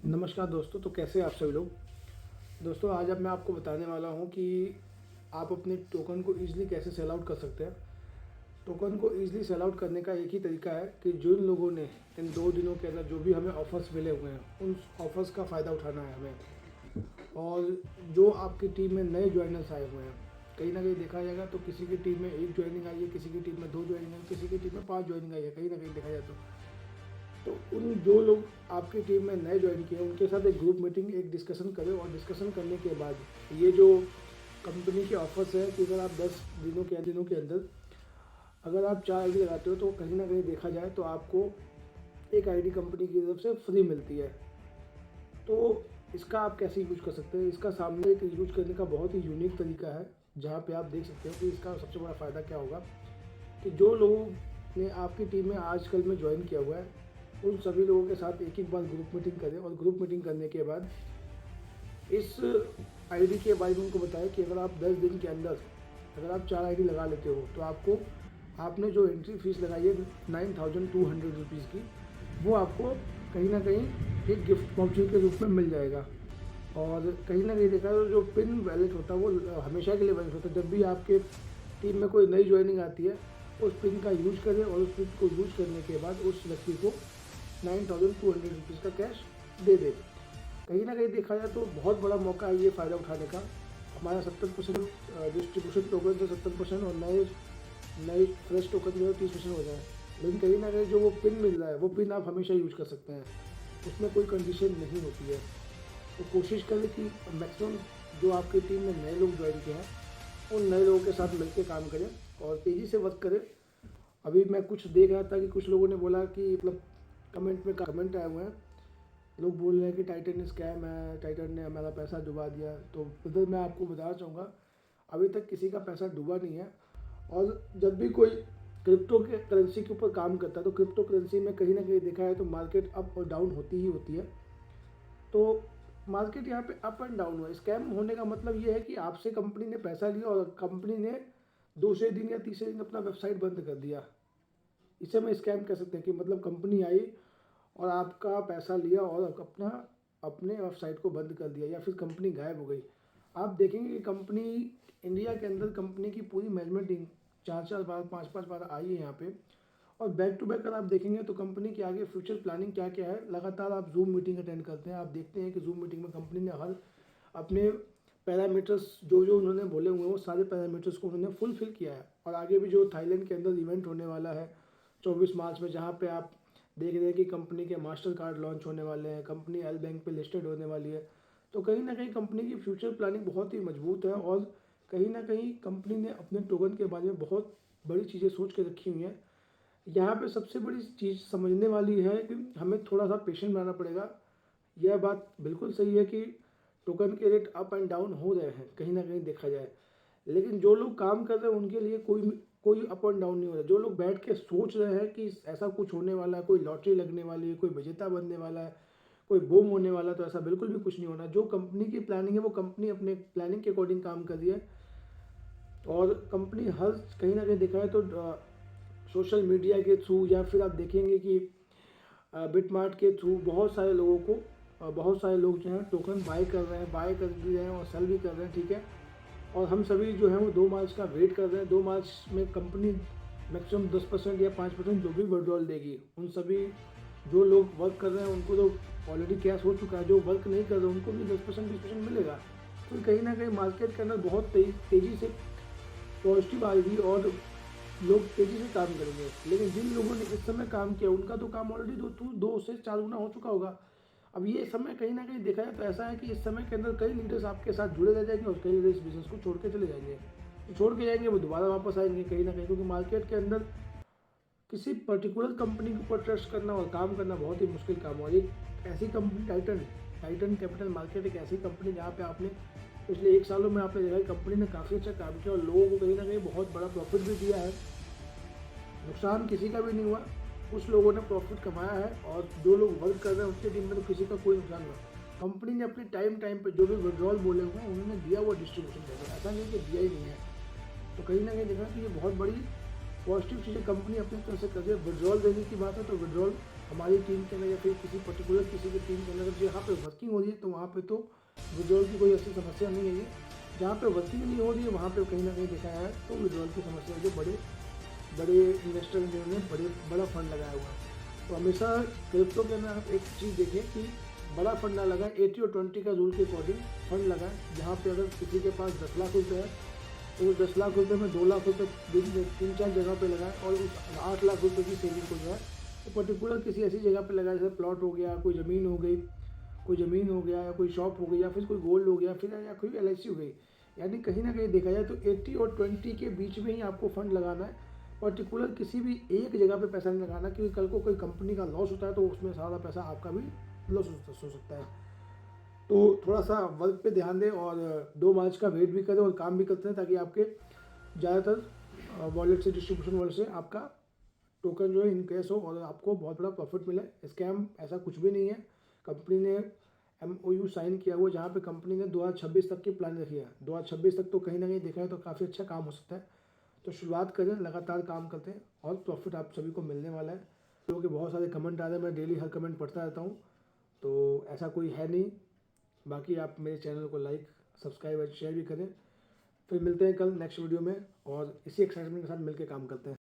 नमस्कार दोस्तों। तो कैसे हैं आप सभी लोग। दोस्तों आज अब मैं आपको बताने वाला हूं कि आप अपने टोकन को ईज़िली कैसे सेल आउट कर सकते हैं। टोकन को ईज़िली सेल आउट करने का एक ही तरीका है कि जिन लोगों ने इन 2 दिनों के अंदर जो भी हमें ऑफ़र्स मिले हुए हैं उन ऑफ़र्स का फ़ायदा उठाना है हमें। और जो आपकी टीम में नए जॉइनर्स आए हुए हैं, कहीं ना कहीं देखा जाएगा तो किसी की टीम में 1 ज्वाइनिंग आई है, किसी की टीम में 2 ज्वाइनिंग आई है, किसी की टीम में 5 ज्वाइनिंग आई है, कहीं ना कहीं देखा जाए तो उन जो लोग आपकी टीम में नए ज्वाइन किए उनके साथ एक ग्रुप मीटिंग, एक डिस्कशन करें। और डिस्कशन करने के बाद ये जो कंपनी के ऑफर्स है कि अगर आप 10 दिनों के अंदर अगर आप 4 आईडी लगाते हो तो कहीं ना कहीं देखा जाए तो आपको एक आईडी कंपनी की तरफ से फ्री मिलती है। तो इसका आप कैसे यूज कर सकते हैं। इसका सामने एक यूज करने का बहुत ही यूनिक तरीका है, जहाँ पे आप देख सकते हो कि इसका सबसे बड़ा फ़ायदा क्या होगा कि जो लोगों ने आपकी टीम में आजकल में ज्वाइन किया हुआ है उन सभी लोगों के साथ एक एक बार ग्रुप मीटिंग करें। और ग्रुप मीटिंग करने के बाद इस आईडी के बारे में उनको बताएं कि अगर आप 10 दिन के अंदर अगर आप 4 आईडी लगा लेते हो तो आपको आपने जो एंट्री फीस लगाई है 9200 रुपीज़ की, वो आपको कहीं ना कहीं एक गिफ्ट वाउचर के रूप में मिल जाएगा। और कहीं ना कहीं देखा तो जो पिन वैलेट होता है वो हमेशा के लिए वैलेट होता है। जब भी आपके टीम में कोई नई ज्वाइनिंग आती है उस पिन का यूज करें और उस पिन को यूज करने के बाद उस व्यक्ति को 9200 रुपीज़ का कैश दे दे। कहीं ना कहीं देखा जाए तो बहुत बड़ा मौका है ये फ़ायदा उठाने का। हमारा 70% डिस्ट्रीब्यूशन टोकन से 70% और नए नए फ्रेश टोकन जो है 30% हो जाए। लेकिन कहीं ना कहीं जो वो पिन मिल रहा है वो पिन आप हमेशा यूज कर सकते हैं, उसमें कोई कंडीशन नहीं होती है। तो कोशिश करें कि मैक्सिमम जो आपकी टीम में नए लोग ज्वाइन किए हैं उन नए लोगों के साथ मिलकर काम करें और तेज़ी से वर्क करें। अभी मैं कुछ देख रहा था कि कुछ लोगों ने बोला कि मतलब कमेंट में कमेंट आए हुए हैं, लोग बोल रहे हैं कि टाइटन स्कैम है, टाइटन ने हमारा पैसा डुबा दिया। तो इधर मैं आपको बताना चाहूँगा अभी तक किसी का पैसा डूबा नहीं है। और जब भी कोई क्रिप्टो के करेंसी के ऊपर काम करता है तो क्रिप्टो करेंसी में कहीं ना कहीं देखा है तो मार्केट अप और डाउन होती ही होती है। तो मार्केट यहाँ पे अप एंड डाउन हुआ। स्कैम होने का मतलब ये है कि आपसे कंपनी ने पैसा लिया और कंपनी ने दूसरे दिन या तीसरे दिन अपना वेबसाइट बंद कर दिया। इसे हम स्कैम कह सकते हैं कि मतलब कंपनी आई और आपका पैसा लिया और अपना अपने वेबसाइट को बंद कर दिया या फिर कंपनी गायब हो गई। आप देखेंगे कि कंपनी इंडिया के अंदर कंपनी की पूरी मैनेजमेंट टीम 4-4 बार 5-5 बार आई है यहाँ पे। और बैक टू बैक अगर आप देखेंगे तो कंपनी के आगे फ्यूचर प्लानिंग क्या क्या है, लगातार आप जूम मीटिंग अटेंड करते हैं, आप देखते हैं कि जूम मीटिंग में कंपनी ने हर अपने पैरामीटर्स जो जो उन्होंने बोले हुए हैं वो सारे पैरामीटर्स को उन्होंने फुलफिल किया है। और आगे भी जो थाईलैंड के अंदर इवेंट होने वाला है 24 मार्च में, जहाँ पे आप देख रहे हैं कि कंपनी के मास्टर कार्ड लॉन्च होने वाले हैं, कंपनी एल बैंक पे लिस्टेड होने वाली है। तो कहीं ना कहीं कंपनी की फ्यूचर प्लानिंग बहुत ही मजबूत है और कहीं ना कहीं कंपनी ने अपने टोकन के बारे में बहुत बड़ी चीज़ें सोच के रखी हुई हैं। यहाँ पे सबसे बड़ी चीज़ समझने वाली है कि हमें थोड़ा सा पेशेंट बनाना पड़ेगा। यह बात बिल्कुल सही है कि टोकन के रेट अप एंड डाउन हो रहे हैं कहीं ना कहीं देखा जाए, लेकिन जो लोग काम कर रहे हैं उनके लिए कोई कोई अप एंड डाउन नहीं हो रहा। जो लोग बैठ के सोच रहे हैं कि ऐसा कुछ होने वाला है, कोई लॉटरी लगने वाली है, कोई विजेता बनने वाला है, कोई बूम होने वाला है, तो ऐसा बिल्कुल भी कुछ नहीं होना। जो कंपनी की प्लानिंग है वो कंपनी अपने प्लानिंग के अकॉर्डिंग काम कर रही है। और कंपनी हर कहीं ना कहीं देखा है तो सोशल मीडिया के थ्रू या फिर आप देखेंगे कि बिटमार्ट के थ्रू बहुत सारे लोगों को बहुत सारे लोग जो हैं टोकन बाय कर रहे हैं, बाय कर भी रहे हैं और सेल भी कर रहे हैं, ठीक है। और हम सभी जो है वो 2 मार्च का वेट कर रहे हैं। 2 मार्च में कंपनी मैक्सिमम 10% या 5% जो भी विड्रॉल देगी, उन सभी जो लोग वर्क कर रहे हैं उनको तो ऑलरेडी कैश हो चुका है, जो वर्क नहीं कर रहे उनको भी 10% 20% मिलेगा। तो कहीं ना कहीं मार्केट के अंदर बहुत तेज़ी से पॉजिटिव आएगी और लोग तेज़ी से काम करेंगे। लेकिन जिन लोगों ने इस समय काम किया उनका तो काम ऑलरेडी 2 से 4 गुना हो चुका होगा। अब ये समय कहीं ना कहीं देखा जाए तो ऐसा है कि इस समय के अंदर कई लीडर्स आपके साथ जुड़े रह जाएंगे और कई लीडर्स बिजनेस को छोड़ के चले जाएंगे। तो छोड़ के जाएंगे वो दोबारा वापस आएंगे कहीं ना कहीं, क्योंकि मार्केट के अंदर किसी पर्टिकुलर कंपनी के ऊपर ट्रस्ट करना और काम करना बहुत ही मुश्किल काम है। एक ऐसी कंपनी टाइटन कैपिटल मार्केट एक ऐसी कंपनी जहाँ पे आपने पिछले 1 सालों में आपने देखा कि कंपनी ने काफ़ी अच्छा काम किया और लोगों को कहीं ना कहीं बहुत बड़ा प्रॉफिट भी दिया है। नुकसान किसी का भी नहीं हुआ, कुछ लोगों ने प्रॉफिट कमाया है और जो लोग वर्क कर रहे हैं उसके टीम में तो किसी का कोई नुकसान नहीं। कंपनी ने अपने टाइम पे जो भी विड्रॉल बोले हुए हैं उन्होंने दिया हुआ डिस्ट्रीब्यूशन देगा, ऐसा नहीं कि दिया ही नहीं है। तो कहीं ना कहीं देखा कि ये बहुत बड़ी पॉजिटिव चीज़ें कंपनी अपनी तरफ से कर रही है। विड्रॉल देने की बात है तो विड्रॉल हमारी टीम के अंदर या फिर किसी पर्टिकुलर किसी की टीम के अंदर जहाँ पे वर्किंग हो रही है तो वहाँ पे तो विड्रॉल की कोई ऐसी समस्या नहीं है। ये जहाँ पे वर्किंग नहीं हो रही है वहाँ पे कहीं ना कहीं देखा है तो विड्रॉल की समस्या है, जो बड़े बड़े इन्वेस्टर जिन्होंने बड़ा फंड लगाया हुआ है। तो हमेशा क्रिप्टो के अंदर आप एक चीज़ देखें कि बड़ा फंड ना लगाए, 80 और 20 का रूल के अकॉर्डिंग फंड लगाए। जहाँ पे अगर किसी के पास 10 लाख रुपये है तो उस 10 लाख रुपये में 2 लाख रुपये 3-4 जगह पे लगाए और उस 8 लाख रुपये की सेविंग को जो है तो पर्टिकुलर किसी ऐसी जगह पे लगाए, जैसे प्लॉट हो गया, कोई ज़मीन हो गई, कोई ज़मीन हो गया, या कोई शॉप हो गई, या फिर कोई गोल्ड हो गया, फिर या कोई LIC हो गई। यानी कहीं ना कहीं देखा जाए तो 80 और 20 के बीच में ही आपको फंड लगाना है। पर्टिकुलर किसी भी एक जगह पे पैसा नहीं लगाना, क्योंकि कल को कोई कंपनी का लॉस होता है तो उसमें सारा पैसा आपका भी लॉस हो सकता है। तो थोड़ा सा वर्क पे ध्यान दें और 2 मार्च का वेट भी करें और काम भी करते हैं, ताकि आपके ज़्यादातर वॉलेट से, डिस्ट्रीब्यूशन वॉलेट से आपका टोकन जो है इनकेस हो और आपको बहुत बड़ा प्रॉफिट मिले। स्कैम ऐसा कुछ भी नहीं है। कंपनी ने MOU साइन किया हुआ, जहाँ पे कंपनी ने 2026 तक की प्लान रखी है। 2026 तक तो कहीं ना कहीं देखा है तो काफ़ी अच्छा काम हो सकता है। तो शुरुआत करें, लगातार काम करते हैं और प्रॉफिट आप सभी को मिलने वाला है। लोगों के बहुत सारे कमेंट आ रहे हैं, मैं डेली हर कमेंट पढ़ता रहता हूँ, तो ऐसा कोई है नहीं। बाकी आप मेरे चैनल को लाइक, सब्सक्राइब और शेयर भी करें। फिर मिलते हैं कल नेक्स्ट वीडियो में और इसी एक्साइटमेंट के साथ मिलकर काम करते हैं।